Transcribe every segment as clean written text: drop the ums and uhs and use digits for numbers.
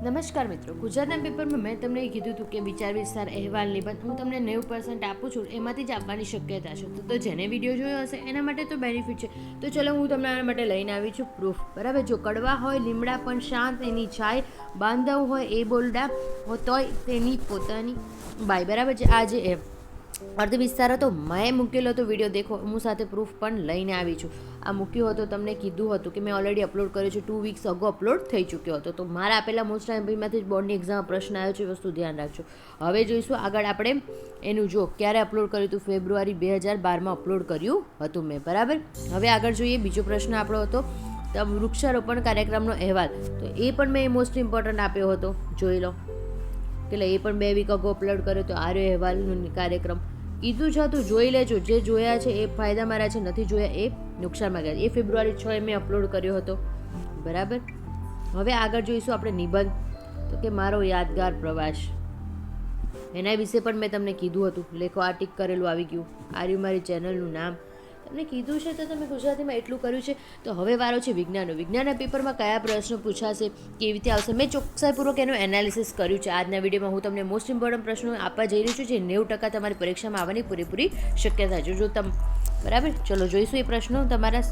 નમસ્કાર મિત્રો, ગુજરાતના પેપરમાં મેં તમને કીધું હતું કે વિચાર વિસ્તાર અહેવાલ નિબંધ હું તમને 90% આપું છું, એમાંથી જ આપવાની શક્યતા છે. તો જેને વિડીયો જોયો હશે એના માટે તો બેનિફિટ છે. તો ચલો હું તમને આના માટે લઈને આવી છું પ્રૂફ. બરાબર, જો કડવા હોય લીમડા પણ શાંત એની છાય, બાંધવ હોય એ બોલડા તોય તેની પોતાની બાય. બરાબર છે. આ જે અર્ધ વિસ્તાર હતો મેં મૂકેલો હતો વિડીયો, દેખો હું સાથે પ્રૂફ પણ લઈને આવી છું. આ મૂક્યો હતો, તમને કીધું હતું કે મેં ઓલરેડી અપલોડ કર્યો છે, 2 વીક્સ અગો અપલોડ થઈ ચૂક્યો હતો. તો મારા આપેલા મોસ્ટ એમપીમાંથી જ બોર્ડની એક્ઝામ પ્રશ્ન આવ્યો છે, વસ્તુ ધ્યાન રાખજો. હવે જોઈશું આગળ આપણે એનું. જો ક્યારે અપલોડ કર્યું હતું, ફેબ્રુઆરી 2012 અપલોડ કર્યું હતું મેં. બરાબર, હવે આગળ જોઈએ. બીજો પ્રશ્ન આપણો હતો વૃક્ષારોપણ કાર્યક્રમનો અહેવાલ. તો એ પણ મેં મોસ્ટ ઇમ્પોર્ટન્ટ આપ્યો હતો, જોઈ લો. એટલે એ પણ 2 વીક અગો અપલોડ કર્યો તો આર્યો અહેવાલનો કાર્યક્રમ કીધું છે, તું જોઈ લેજો. જે જોયા છે એ ફાયદા મારા છે, નથી જોયા એ નુકસાનમાં ગયા. એ ફેબ્રુઆરી 6 મેં અપલોડ કર્યો હતો. બરાબર, હવે આગળ જોઈશું આપણે નિબંધ. તો કે મારો યાદગાર પ્રવાસ, એના વિશે પણ મેં તમને કીધું હતું. લેખો આ ટીક કરેલું આવી ગયું. આ રહ્યું મારી ચેનલનું નામ. તમને કીધું છે તો તમે ગુજરાતીમાં એટલું કર્યું છે. તો હવે વારો છે વિજ્ઞાનનો. વિજ્ઞાનના પેપરમાં કયા પ્રશ્નો પૂછાશે, કેવી રીતે આવશે, મેં ચોકસાઈપૂર્વક એનું એનાલિસિસ કર્યું છે. આજના વિડીયોમાં હું તમને મોસ્ટ ઇમ્પોર્ટન્ટ પ્રશ્નો આપવા જઈ રહી છું, જે 90% તમારી પરીક્ષામાં આવવાની પૂરેપૂરી શક્યતા છે. જો બરાબર, ચલો જોઈશું એ પ્રશ્નો તમારા.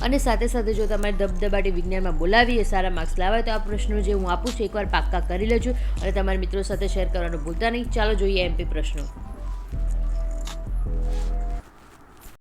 અને સાથે સાથે જો તમારે ધબધબાટી વિજ્ઞાનમાં બોલાવીએ, સારા માર્ક્સ લાવે તો આ પ્રશ્નો જે હું આપું છું એકવાર પાક્કા કરી લેજો અને તમારા મિત્રો સાથે શેર કરવાનું ભૂલતા નહીં. ચાલો જોઈએ એમપી પ્રશ્નો.